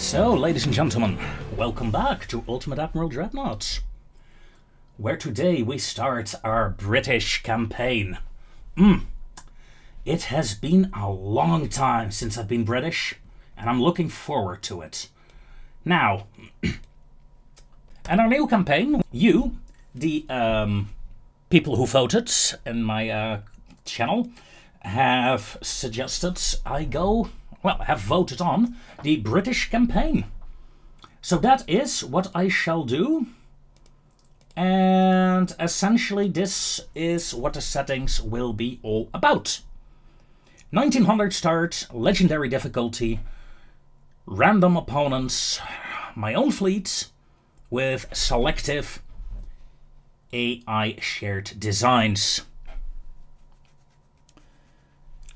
So, ladies and gentlemen, welcome back to Ultimate Admiral Dreadnoughts, where today we start our British campaign. It has been a long time since I've been British, and I'm looking forward to it. Now, in our new campaign, you, the people who voted in my channel, have suggested I go... well, have voted on the British campaign. So that is what I shall do. And essentially this is what the settings will be all about. 1900 start, legendary difficulty, random opponents, my own fleet with selective AI shared designs.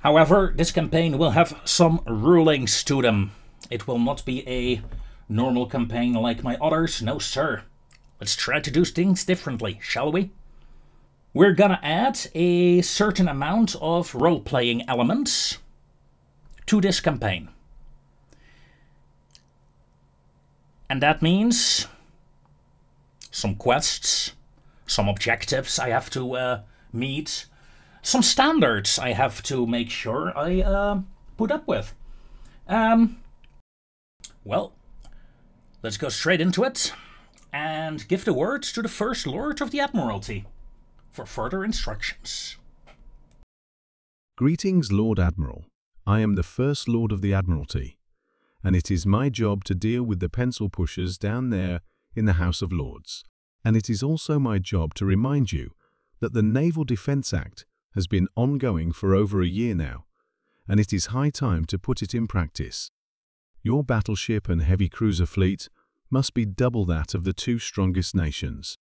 However, this campaign will have some rulings to them. It will not be a normal campaign like my others, no sir. Let's try to do things differently, shall we? We're gonna add a certain amount of role-playing elements to this campaign. And that means some quests, some objectives I have to meet, some standards I have to make sure I put up with. Well, let's go straight into it and give the word to the First Lord of the Admiralty for further instructions. Greetings, Lord Admiral. I am the First Lord of the Admiralty, and it is my job to deal with the pencil pushers down there in the House of Lords. And it is also my job to remind you that the Naval Defence Act has been ongoing for over a year now, and it is high time to put it in practice. Your battleship and heavy cruiser fleet must be double that of the two strongest nations.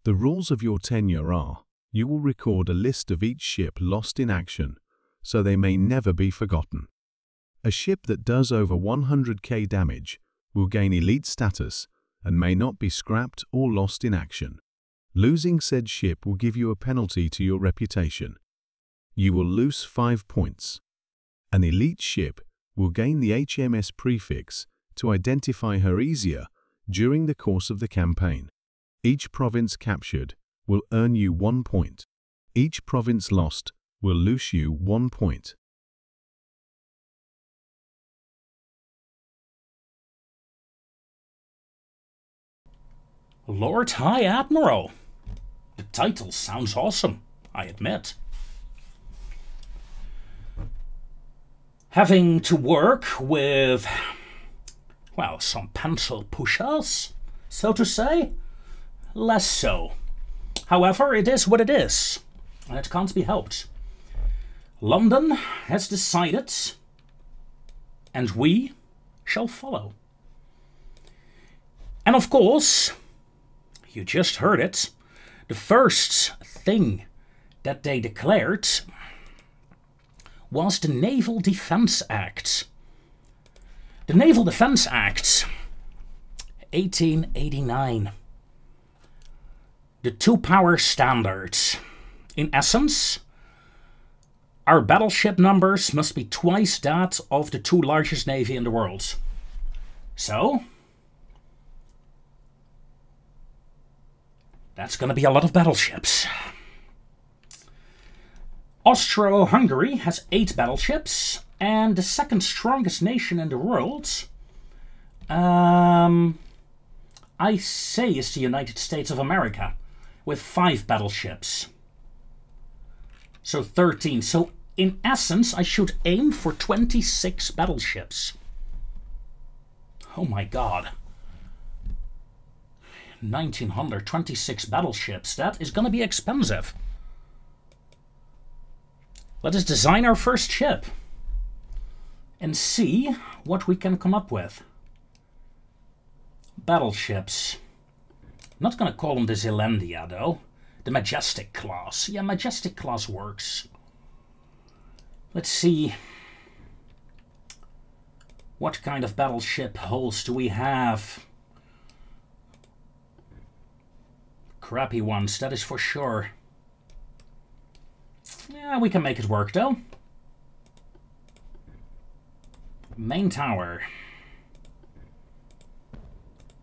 The rules of your tenure are, you will record a list of each ship lost in action, so they may never be forgotten. A ship that does over 100k damage will gain elite status and may not be scrapped or lost in action. Losing said ship will give you a penalty to your reputation. You will lose 5 points. An elite ship will gain the HMS prefix to identify her easier during the course of the campaign. Each province captured will earn you 1 point. Each province lost will lose you 1 point. Lord High Admiral. The title sounds awesome, I admit. Having to work with, well, some pencil pushers, so to say, less so. However, it is what it is, and it can't be helped. London has decided, and we shall follow. And of course, you just heard it, the first thing that they declared was the Naval Defence Act. The Naval Defence Act, 1889. The two-power standard. In essence, our battleship numbers must be twice that of the two largest navy in the world. So, that's going to be a lot of battleships. Austro-Hungary has 8 battleships, and the second strongest nation in the world, I say, is the United States of America, with 5 battleships. So 13. So in essence, I should aim for 26 battleships. Oh my god. 1926 battleships, that is going to be expensive. Let us design our first ship and see what we can come up with. Battleships. Not going to call them the Zealandia though. The Majestic class. Yeah, Majestic class works. Let's see. What kind of battleship hulls do we have? Crappy ones, that is for sure. Yeah, we can make it work though. Main tower.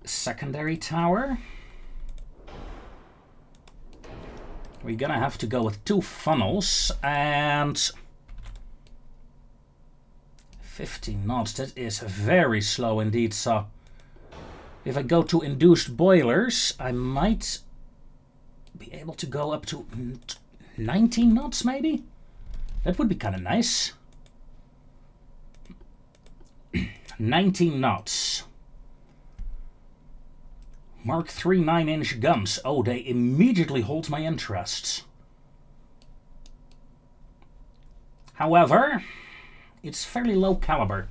Secondary tower. We're gonna have to go with 2 funnels and 50 knots. That is very slow indeed. So if I go to induced boilers, I might be able to go up to 19 knots maybe? That would be kind of nice. 19 knots. Mark III 9-inch guns. Oh, they immediately hold my interest. However, it's fairly low caliber.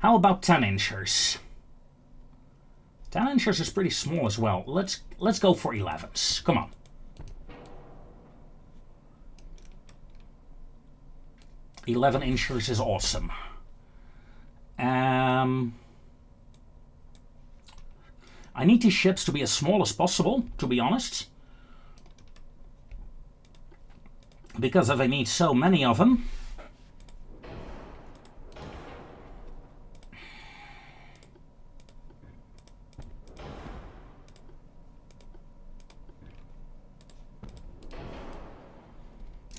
How about 10-inchers? 10-inchers is pretty small as well. Let's go for 11s. Come on. $11-inchers is awesome. I need these ships to be as small as possible, to be honest. Because if I need so many of them,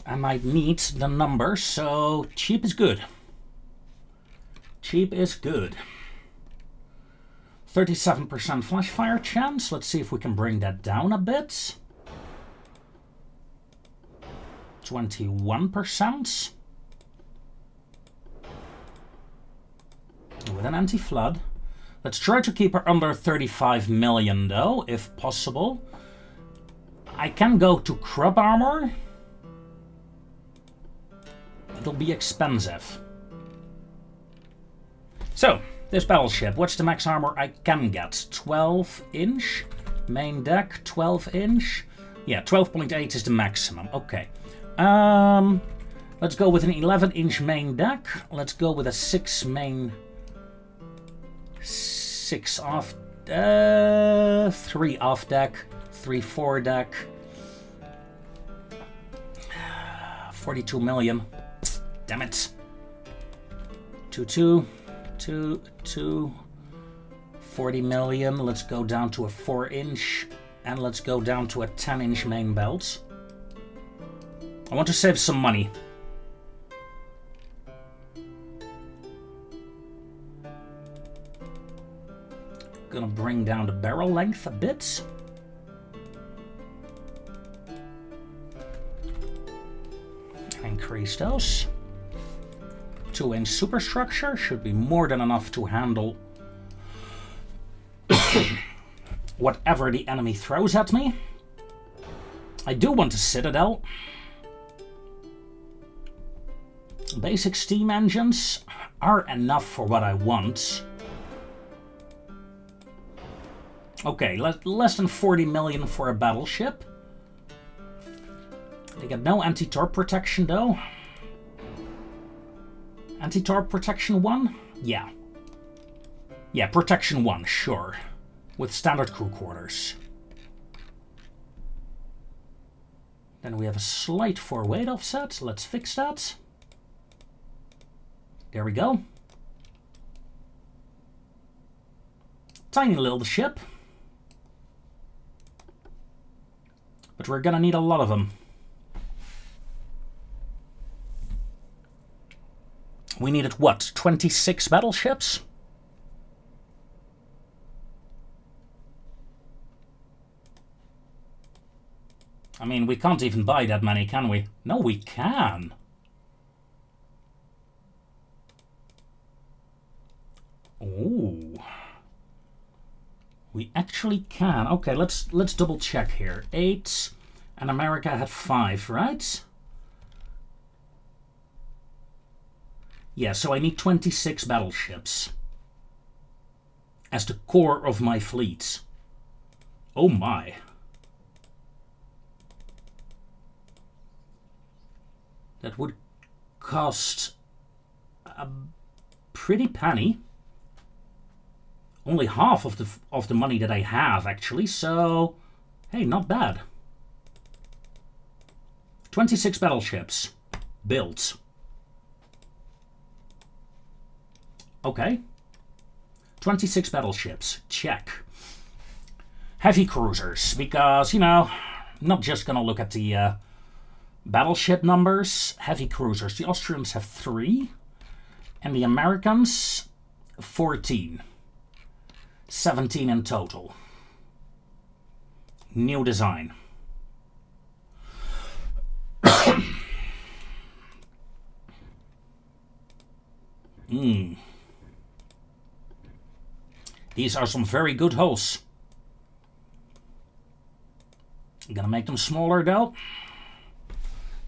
I might need the numbers, so cheap is good. Cheap is good. 37% flash fire chance. Let's see if we can bring that down a bit. 21%. With an anti-flood. Let's try to keep her under 35 million though, if possible. I can go to crab armor. It'll be expensive. So, this battleship, what's the max armor I can get? 12-inch? Main deck, 12-inch? Yeah, 12.8 is the maximum. Okay. Let's go with an 11-inch main deck. Let's go with a 6 main... 6 off... 3 off deck. 3 4 deck. 42 million. Damn it. 2 40 million. Let's go down to a 4-inch and let's go down to a 10-inch main belt. I want to save some money. Gonna bring down the barrel length a bit. Increase those. 2-inch superstructure should be more than enough to handle whatever the enemy throws at me. I do want a citadel. Basic steam engines are enough for what I want. Okay, less than 40 million for a battleship. They get no anti-torp protection though. Anti-torp protection 1? Yeah. Yeah, protection 1, sure. With standard crew quarters. Then we have a slight 4-weight offset. Let's fix that. There we go. Tiny little ship. But we're gonna need a lot of them. We needed, what, 26 battleships? I mean, we can't even buy that many, can we? No, we can. Ooh. We actually can. Okay, let's double check here. 8, and America had 5, right? Yeah, so I need 26 battleships as the core of my fleet. Oh my. That would cost a pretty penny. Only half of the money that I have, actually, so hey, not bad. 26 battleships built. Okay. 26 battleships. Check. Heavy cruisers, because, you know, I'm not just gonna look at the battleship numbers. Heavy cruisers. The Austrians have 3, and the Americans 14. 17 in total. New design. These are some very good hulls. I'm gonna make them smaller though.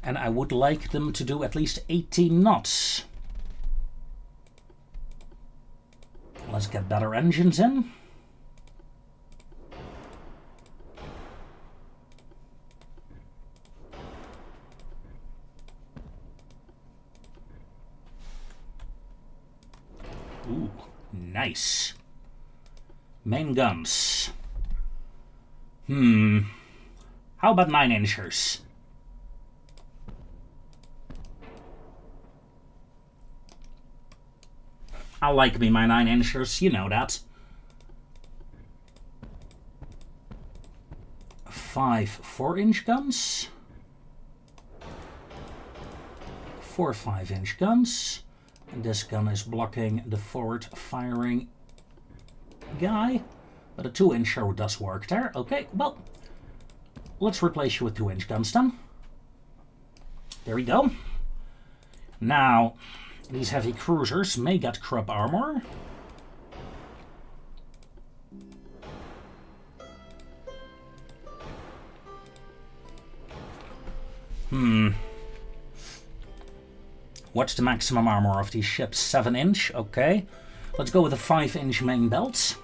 And I would like them to do at least 18 knots. Let's get better engines in. Ooh, nice. Main guns. How about 9-inchers? I like me my 9-inchers, you know that. 5 4-inch guns. 4 5-inch guns. And this gun is blocking the forward firing guy. But a 2-incher does work there. Okay, well, let's replace you with 2-inch guns then. There we go. Now, these heavy cruisers may get Krupp armor. What's the maximum armor of these ships? 7-inch, okay. Let's go with a 5-inch main belt.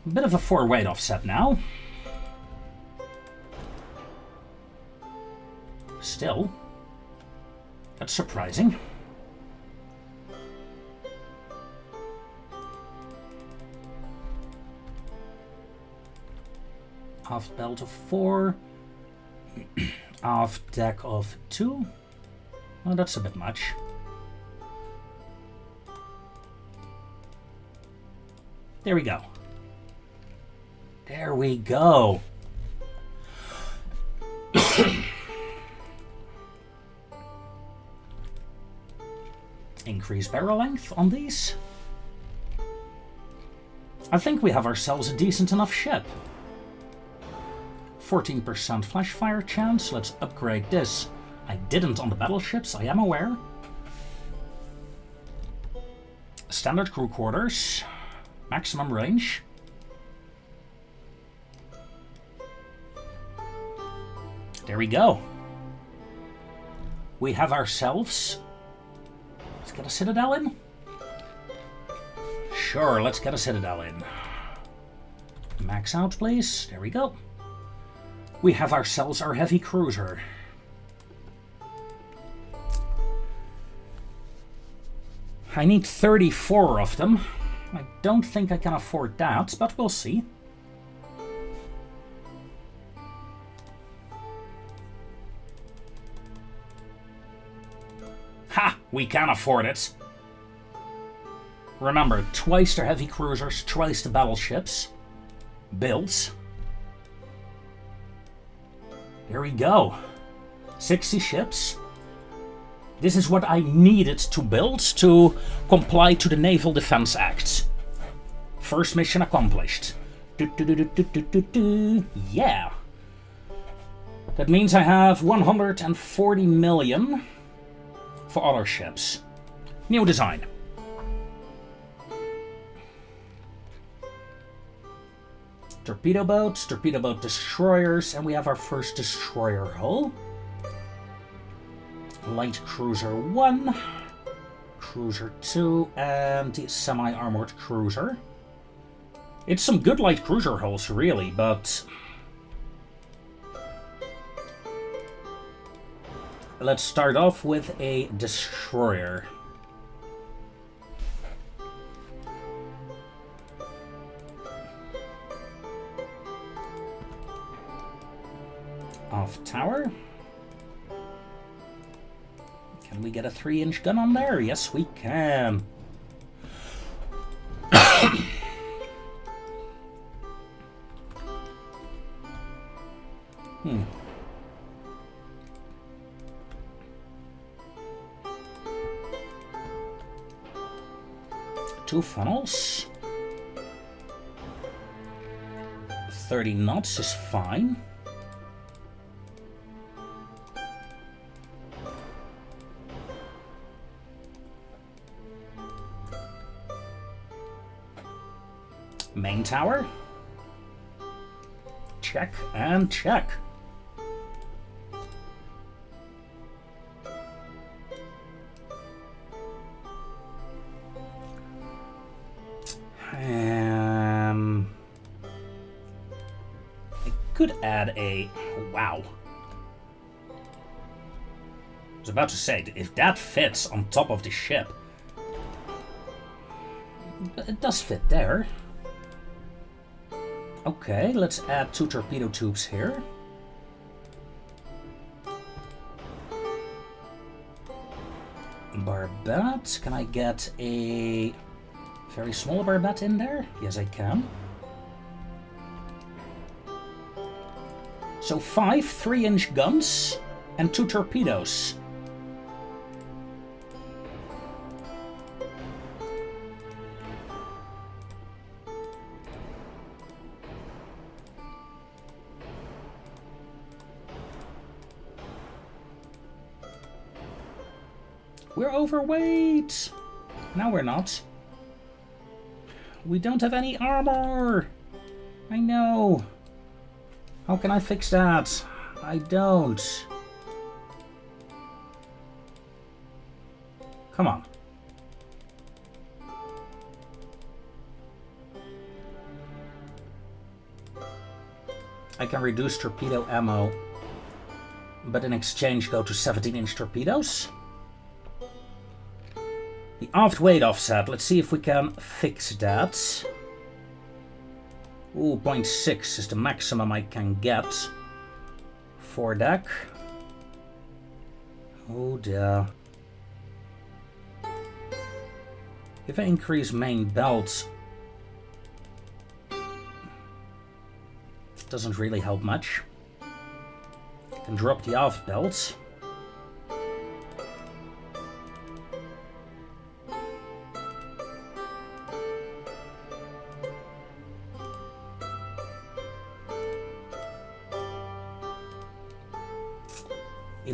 A bit of a 4-weight offset now. Still, that's surprising. Aft belt of 4. Aft deck of 2. Well, that's a bit much. There we go. There we go. Increase barrel length on these. I think we have ourselves a decent enough ship. 14% flash fire chance. Let's upgrade this. I didn't on the battleships, I am aware. Standard crew quarters. Maximum range. There we go. We have ourselves... Let's get a citadel in. Sure, let's get a citadel in. Max out, please. There we go. We have ourselves our heavy cruiser. I need 34 of them. I don't think I can afford that, but we'll see. Ha! We can afford it. Remember, twice the heavy cruisers, twice the battleships. Builds. There we go. 60 ships. This is what I needed to build to comply to the Naval Defense Act. First mission accomplished. Yeah. That means I have 140 million for other ships. New design. Torpedo boat destroyers, and we have our first destroyer hull. Light cruiser 1, cruiser 2, and the semi-armored cruiser. It's some good light cruiser hulls, really, but... Let's start off with a destroyer. Aft tower. Can we get a 3-inch gun on there? Yes, we can. Two funnels. 30 knots is fine. Main tower. Check and check. I could add a... Wow. I was about to say, if that fits on top of the ship... It does fit there. Okay, let's add 2 torpedo tubes here. Barbette. Can I get a very small barbette in there? Yes, I can. So 5 3-inch guns and 2 torpedoes. We're overweight! No, we're not. We don't have any armor! I know. How can I fix that? I don't. Come on. I can reduce torpedo ammo, but in exchange go to 17-inch torpedoes. The aft weight offset, let's see if we can fix that. Ooh, 0.6 is the maximum I can get. Foredeck. Oh dear. If I increase main belt, it doesn't really help much. I can drop the aft belt.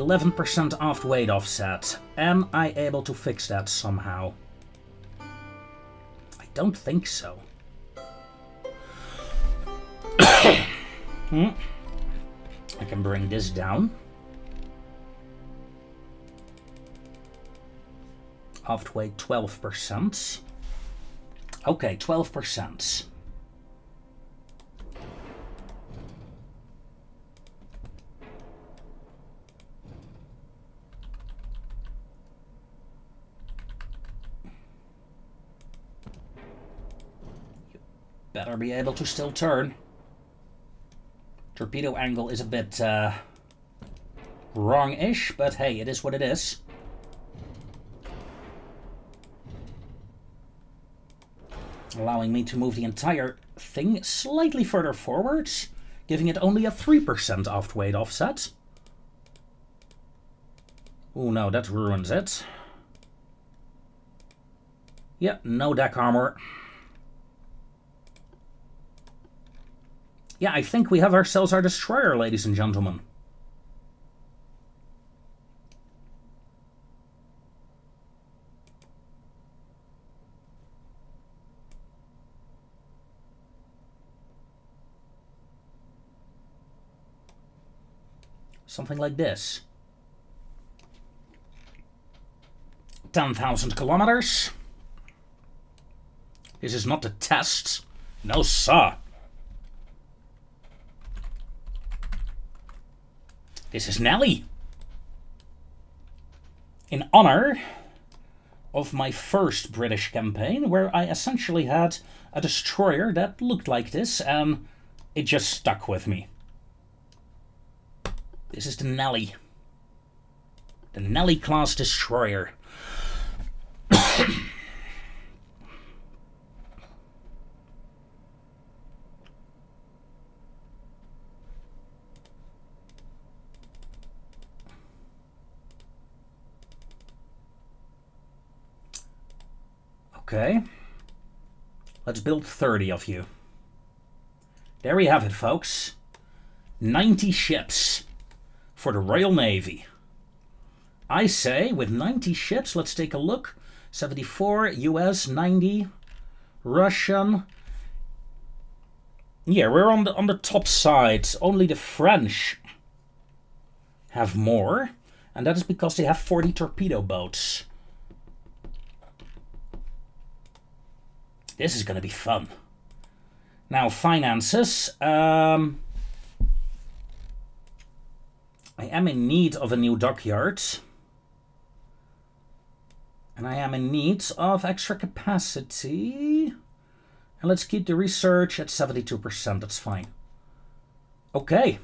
%, aft weight offset. Am I able to fix that somehow? I don't think so. I can bring this down. Aft weight 12%. Okay, 12%. Better be able to still turn. Torpedo angle is a bit wrong-ish, but hey, it is what it is. Allowing me to move the entire thing slightly further forwards, giving it only a 3% aft weight offset. Oh no, that ruins it. Yeah, no deck armor. Yeah, I think we have ourselves our destroyer, ladies and gentlemen. Something like this. 10,000 kilometers. This is not a test. No, sir. This is Nelly. In honor of my first British campaign, where I essentially had a destroyer that looked like this, and it just stuck with me. This is the Nelly. The Nelly class destroyer. Okay. Let's build 30 of you. There we have it, folks. 90 ships for the Royal Navy. I say, with 90 ships, let's take a look. 74, US, 90, Russian. Yeah, we're on the top side. Only the French have more, and that is because they have 40 torpedo boats. This is going to be fun. Now, finances. I am in need of a new dockyard. And I am in need of extra capacity. And let's keep the research at 72%. That's fine. Okay.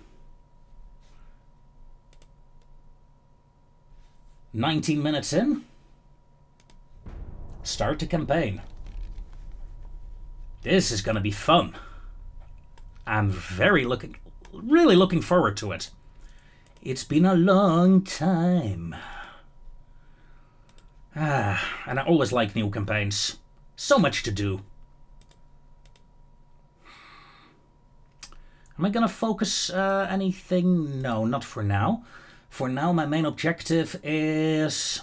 19 minutes in. Start the campaign. This is going to be fun. I'm really looking forward to it. It's been a long time. And I always like new campaigns. So much to do. Am I going to focus anything? No, not for now. For now, my main objective is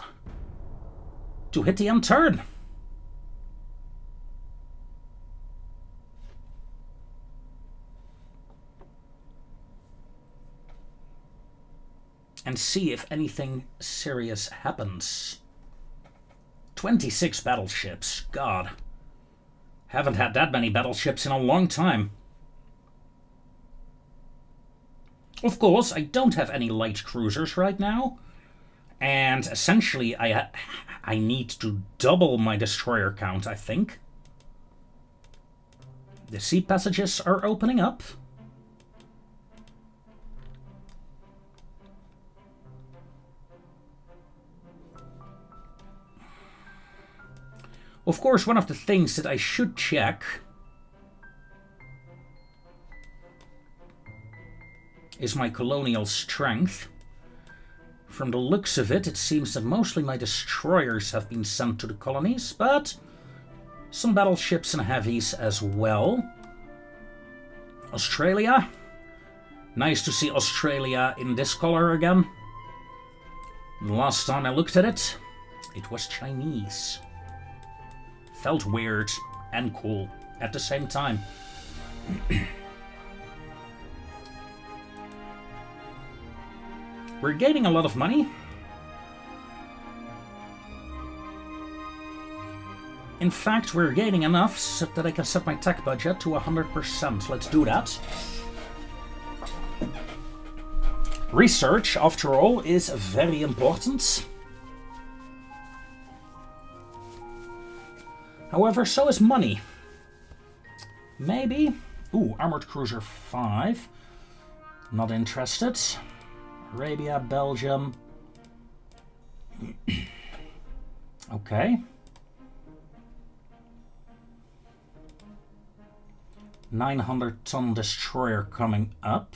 to hit the end turn. And see if anything serious happens. 26 battleships. God. Haven't had that many battleships in a long time. Of course, I don't have any light cruisers right now. And essentially, I need to double my destroyer count, I think. The sea passages are opening up. Of course, one of the things that I should check is my colonial strength. From the looks of it, it seems that mostly my destroyers have been sent to the colonies, but some battleships and heavies as well. Australia. Nice to see Australia in this color again. The last time I looked at it, it was Chinese. Felt weird and cool at the same time. We're gaining a lot of money. In fact, we're gaining enough so that I can set my tech budget to 100%. Let's do that. Research, after all, is very important. However, so is money. Maybe. Ooh, Armored Cruiser 5. Not interested. Arabia, Belgium. Okay. 900-ton destroyer coming up.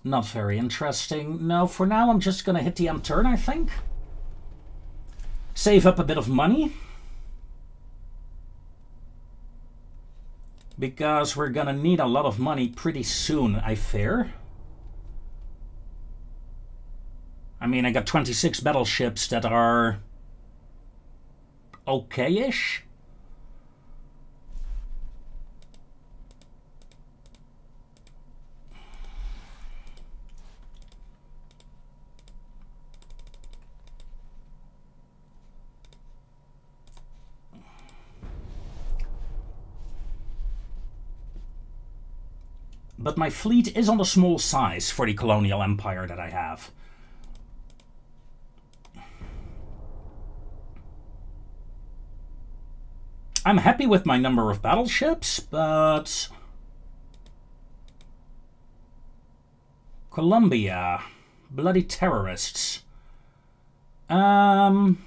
Not very interesting. No, for now I'm just gonna hit the end turn, I think. Save up a bit of money. Because we're gonna need a lot of money pretty soon, I fear. I mean, I got 26 battleships that are okay-ish. But my fleet is on the small size for the colonial empire that I have. I'm happy with my number of battleships, but Colombia. Bloody terrorists. I'm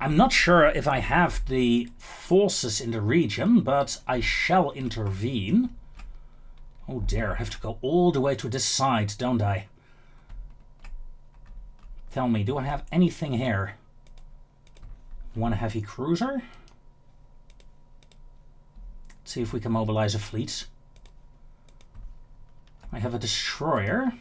not sure if I have the forces in the region, but I shall intervene. Oh dear, I have to go all the way to this side, don't I? Tell me, do I have anything here? One heavy cruiser? Let's see if we can mobilize a fleet. I have a destroyer.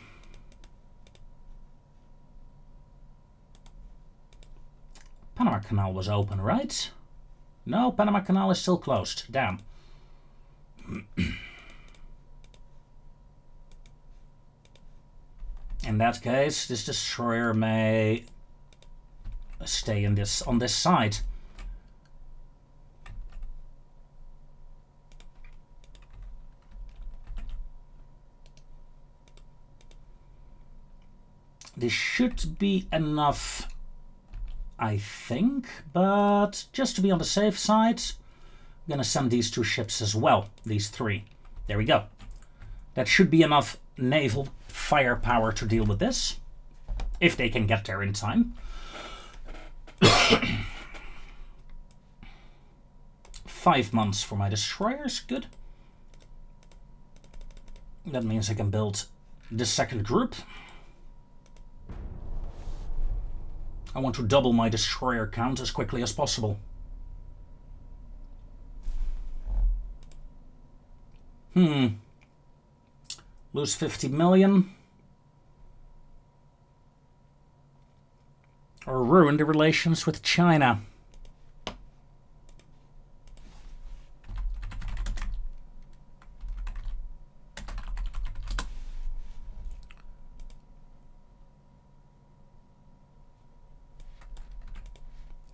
Panama Canal was open, right? No, Panama Canal is still closed. Damn. In that case, this destroyer may stay in on this side. This should be enough, I think, but just to be on the safe side, I'm gonna send these 2 ships as well, these 3. There we go. That should be enough naval firepower to deal with this, if they can get there in time. 5 months for my destroyers, good. That means I can build the second group. I want to double my destroyer count as quickly as possible. Lose 50 million. Or ruin the relations with China.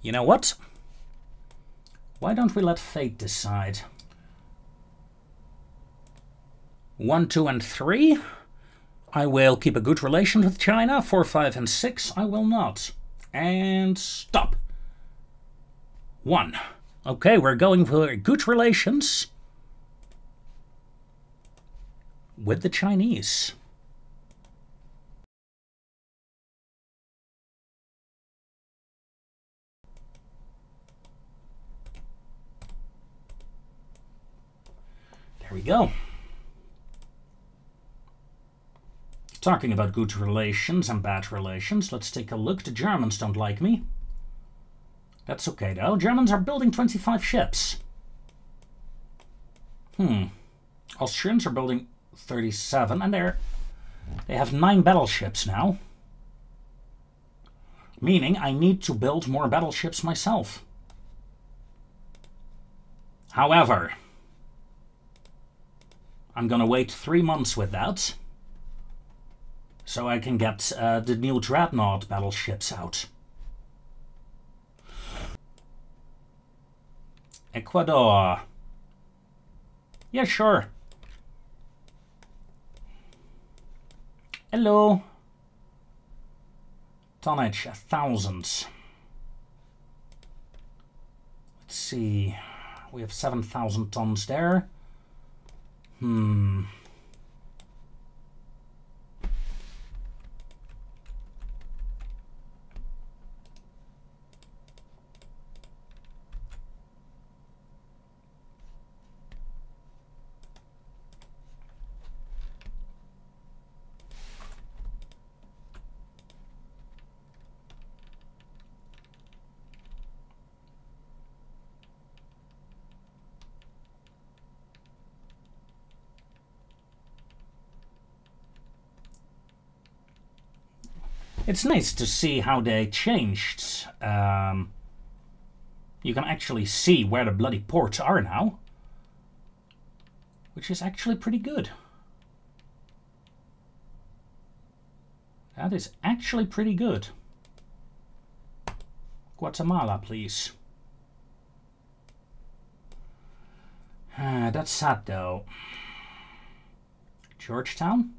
You know what? Why don't we let fate decide? 1, 2, and 3. I will keep a good relation with China. 4, 5, and 6. I will not. And stop. 1. Okay, we're going for good relations with the Chinese. There we go. Talking about good relations and bad relations, let's take a look. The Germans don't like me. That's okay though. Germans are building 25 ships. Austrians are building 37 and they have 9 battleships now. Meaning I need to build more battleships myself. However, I'm gonna wait 3 months with that, so I can get the new Dreadnought battleships out. Ecuador. Yeah, sure. Hello. Tonnage, 1,000. Let's see. We have 7,000 tons there. It's nice to see how they changed. You can actually see where the bloody ports are now, which is actually pretty good. That is actually pretty good. Guatemala, please. That's sad, though. Georgetown?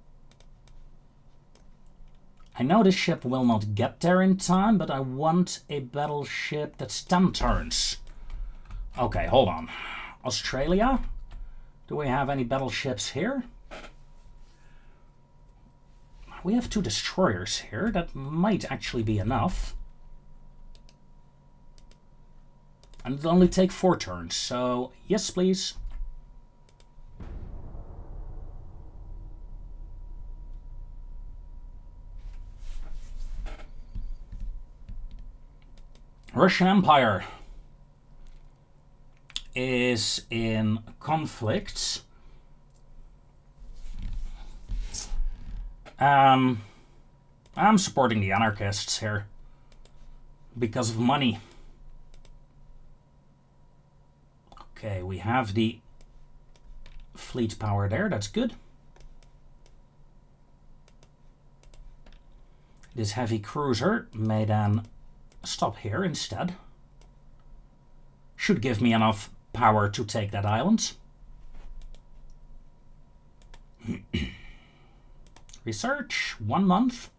I know this ship will not get there in time, but I want a battleship that's 10 turns. Okay, hold on. Australia? Do we have any battleships here? we have 2 destroyers here. That might actually be enough. And it'll only take 4 turns, so yes, please. Russian Empire is in conflict. I'm supporting the anarchists here because of money. Okay, we have the fleet power there, that's good. This heavy cruiser may then stop here instead. Should give me enough power to take that island. Research, 1 month.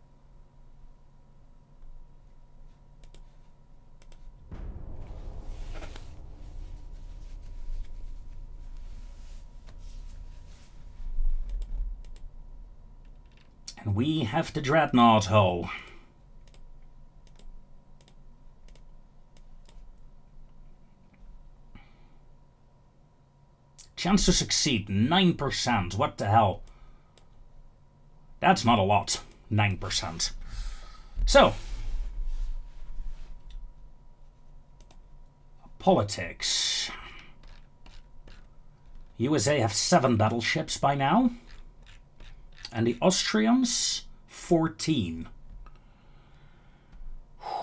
And we have the Dreadnought hull. Chance to succeed, 9%. What the hell? That's not a lot, 9%. So, politics. USA have 7 battleships by now. And the Austrians, 14.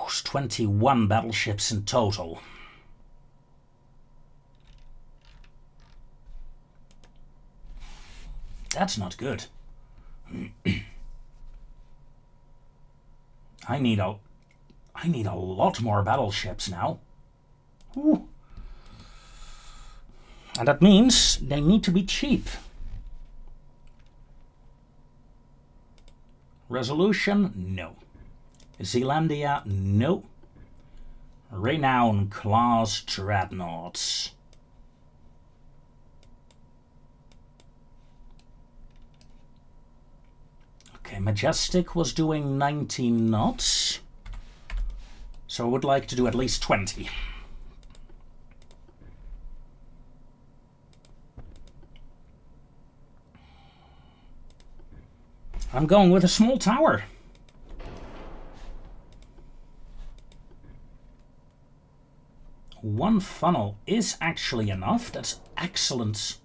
It's 21 battleships in total. That's not good. I need a lot more battleships now. Ooh. And that means they need to be cheap. Resolution? No. Zealandia? No. Renown class Dreadnoughts. Okay, Majestic was doing 19 knots. So I would like to do at least 20. I'm going with a small tower. One funnel is actually enough. That's excellent.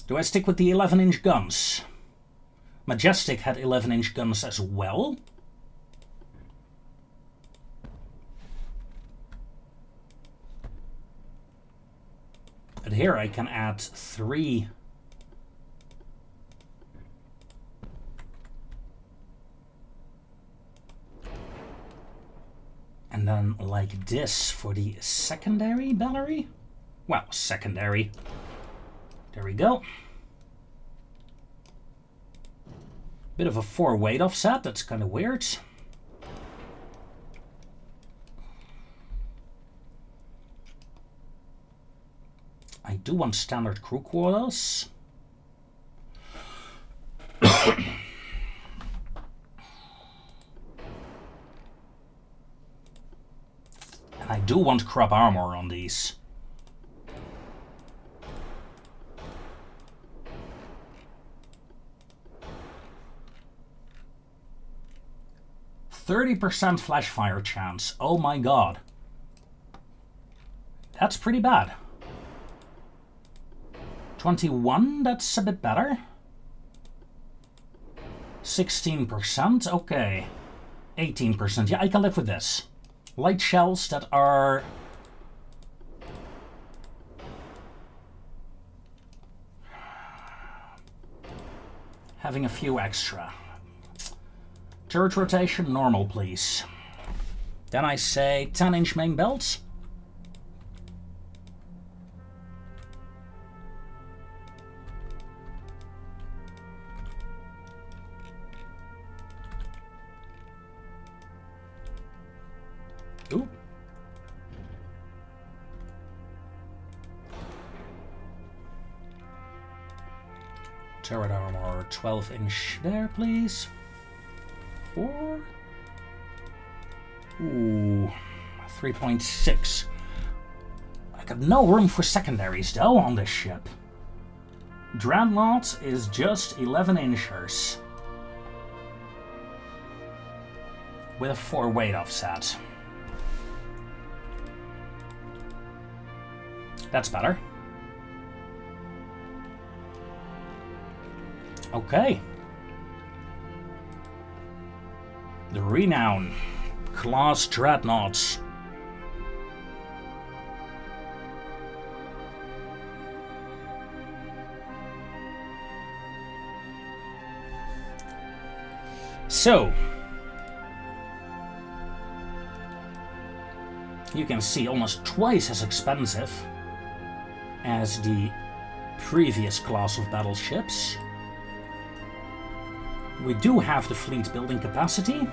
Do I stick with the 11-inch guns? Majestic had 11-inch guns as well. But here I can add 3. And then like this for the secondary battery? Well, secondary. There we go. Bit of a 4 weight offset, that's kind of weird. I do want standard crew quarters. And I do want crop armor on these. %30 flash fire chance. Oh my god. That's pretty bad. 21, that's a bit better. 16%, okay. 18%, yeah, I can live with this. Light shells that are... having a few extra. Turret rotation, normal, please. Then I say 10-inch main belts. Ooh. Turret armor, 12-inch there, please. 4. Ooh, 3.6. I got no room for secondaries, though, on this ship. Dreadnought is just 11-inchers. With a 4 weight offset. That's better. Okay. The Renown. Class Dreadnoughts. So, you can see almost twice as expensive as the previous class of battleships. We do have the fleet building capacity.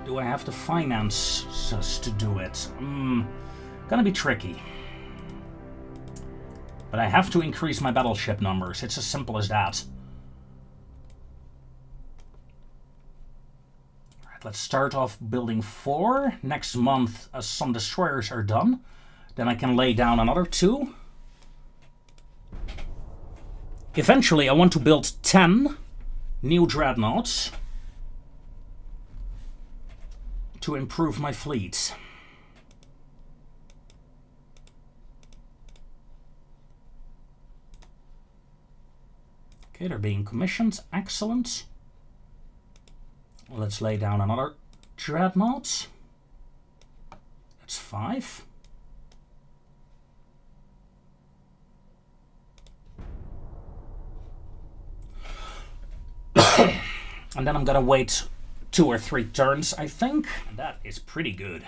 Do I have the finances to do it? Gonna be tricky. But I have to increase my battleship numbers. It's as simple as that. Alright, let's start off building 4. Next month, as some destroyers are done, then I can lay down another 2. Eventually, I want to build 10 new dreadnoughts to improve my fleet. Okay, they're being commissioned. Excellent. Let's lay down another dreadnought. That's 5. And then I'm gonna wait 2 or 3 turns, I think. And that is pretty good.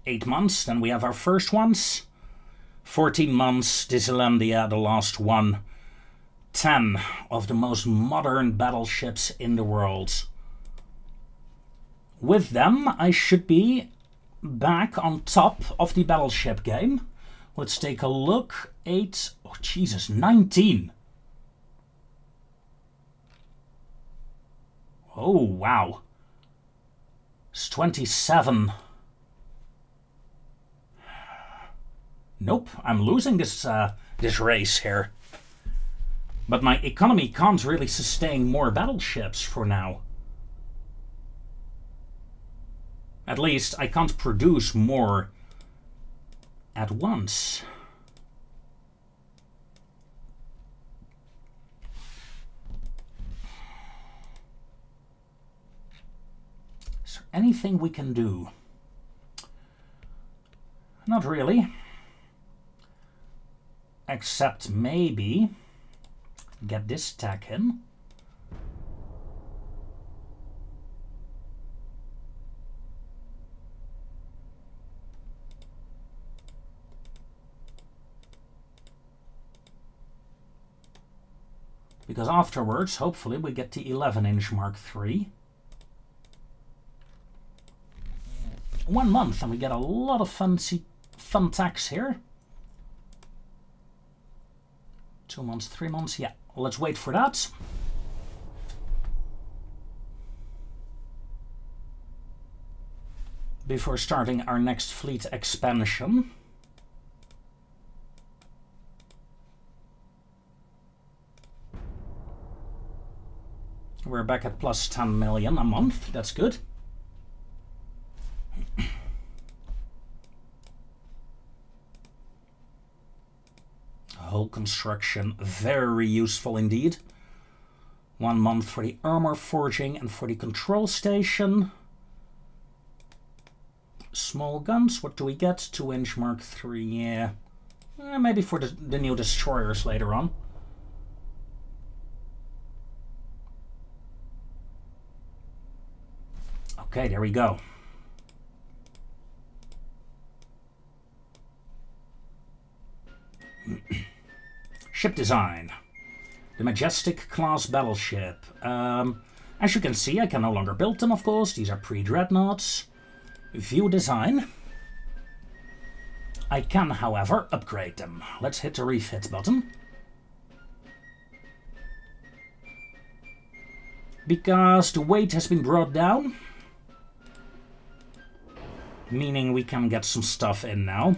8 months, then we have our first ones. 14 months, Disneylandia, the last one. 10 of the most modern battleships in the world. With them, I should be back on top of the battleship game. Let's take a look. 8, oh Jesus, 19. Oh, wow. It's 27. Nope, I'm losing this this race here. But my economy can't really sustain more battleships for now. At least I can't produce more at once. Is there anything we can do? Not really. Except maybe get this tech in. Because afterwards, hopefully, we get the 11-inch Mark III. 1 month, and we get a lot of fun tax here. 2 months, 3 months, yeah. Let's wait for that. Before starting our next fleet expansion. We're back at plus 10 million a month. That's good. Hull construction, very useful indeed. 1 month for the armor forging and for the control station. Small guns, what do we get? 2-inch Mark III, yeah. Maybe for the new destroyers later on. Okay, there we go. Ship design. The Majestic class battleship. As you can see, I can no longer build them, of course. These are pre-dreadnoughts. View design. I can, however, upgrade them. Let's hit the refit button. Because the weight has been brought down, meaning we can get some stuff in now.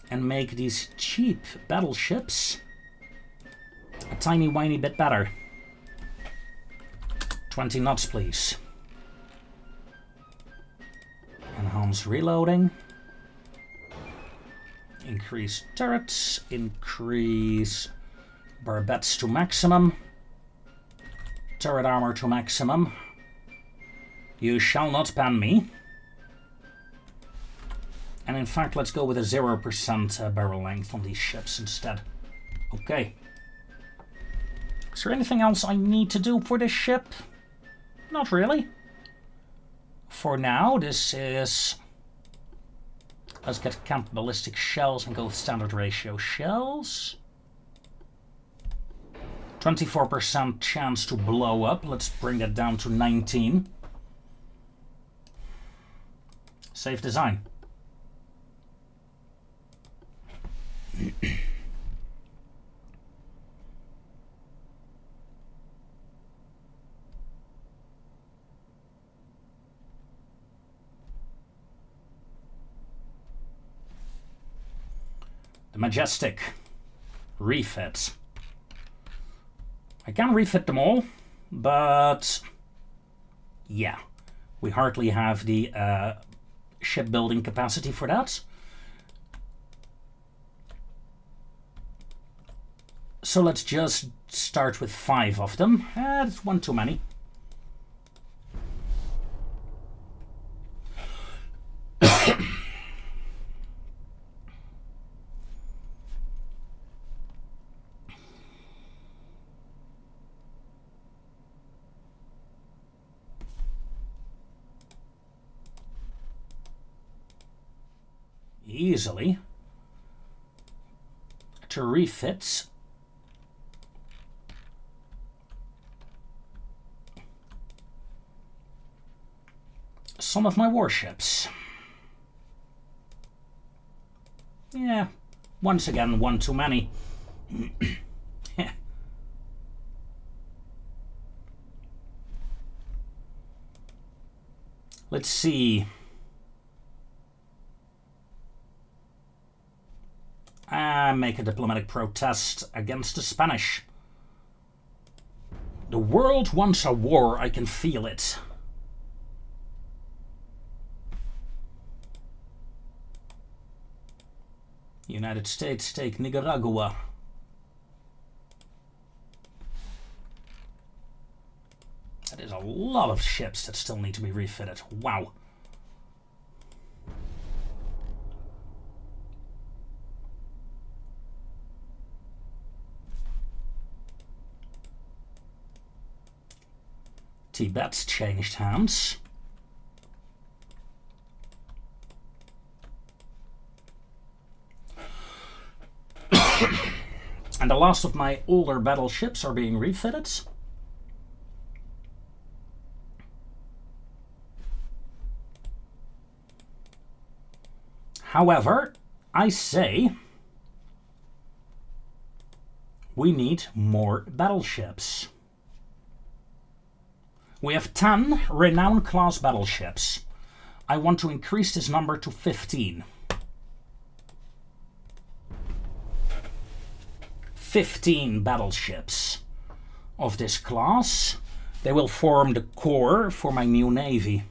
And make these cheap battleships a tiny whiny bit better. 20 knots, please. Enhance reloading. Increase turrets. Increase barbettes to maximum. Turret armor to maximum. You shall not pan me. And in fact, let's go with a 0% barrel length on these ships instead. Okay. Is there anything else I need to do for this ship? Not really. For now, this is... Let's get camp ballistic shells and go with standard ratio shells. 24% chance to blow up. Let's bring that down to 19. Save design. The Majestic. Refit. I can refit them all, but yeah, we hardly have the shipbuilding capacity for that. So let's just start with 5 of them. That's one too many. Easily to refit some of my warships. Yeah, once again, one too many. Let's see. Make a diplomatic protest against the Spanish. The world wants a war, I can feel it. United States take Nicaragua. That is a lot of ships that still need to be refitted. Wow. Tibet's changed hands. And the last of my older battleships are being refitted. However, I say we need more battleships. We have 10 Renown class battleships. I want to increase this number to 15. 15 battleships of this class. They will form the core for my new navy.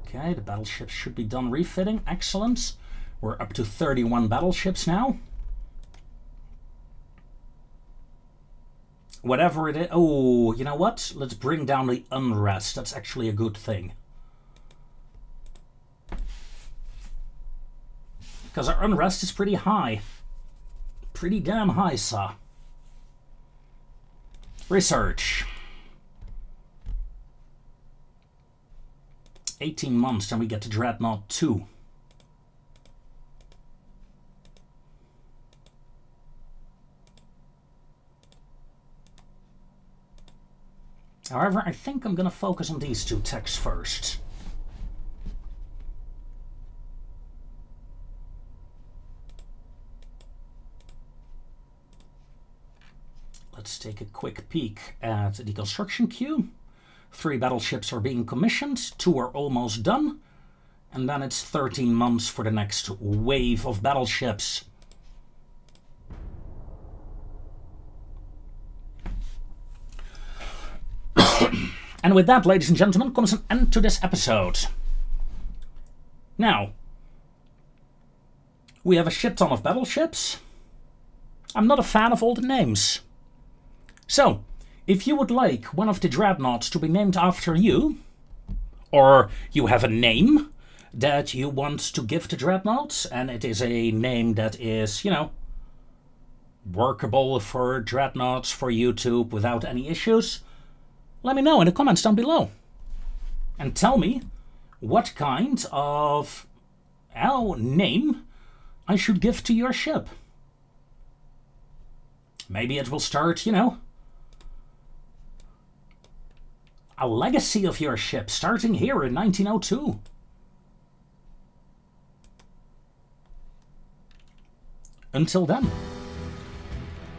Okay, the battleships should be done refitting. Excellent. We're up to 31 battleships now. Whatever it is. Oh, you know what? Let's bring down the unrest. That's actually a good thing. Because our unrest is pretty high. Pretty damn high, sir. Research. 18 months, then we get to Dreadnought 2. However, I think I'm gonna focus on these two techs first. Let's take a quick peek at the construction queue. 3 battleships are being commissioned, 2 are almost done, and then it's 13 months for the next wave of battleships. And with that, ladies and gentlemen, comes an end to this episode. Now, we have a shit ton of battleships. I'm not a fan of all the names. So, if you would like one of the Dreadnoughts to be named after you, or you have a name that you want to give to Dreadnoughts, and it is a name that is, you know, workable for Dreadnoughts, for YouTube without any issues, let me know in the comments down below. And tell me what kind of name I should give to your ship. Maybe it will start, you know, a legacy of your ship starting here in 1902. Until then,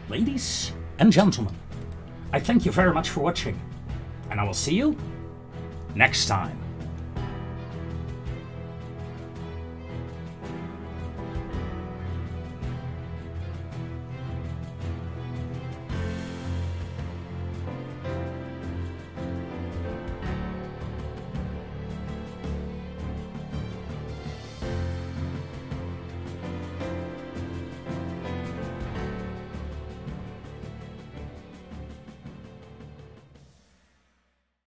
ladies and gentlemen, I thank you very much for watching, and I will see you next time.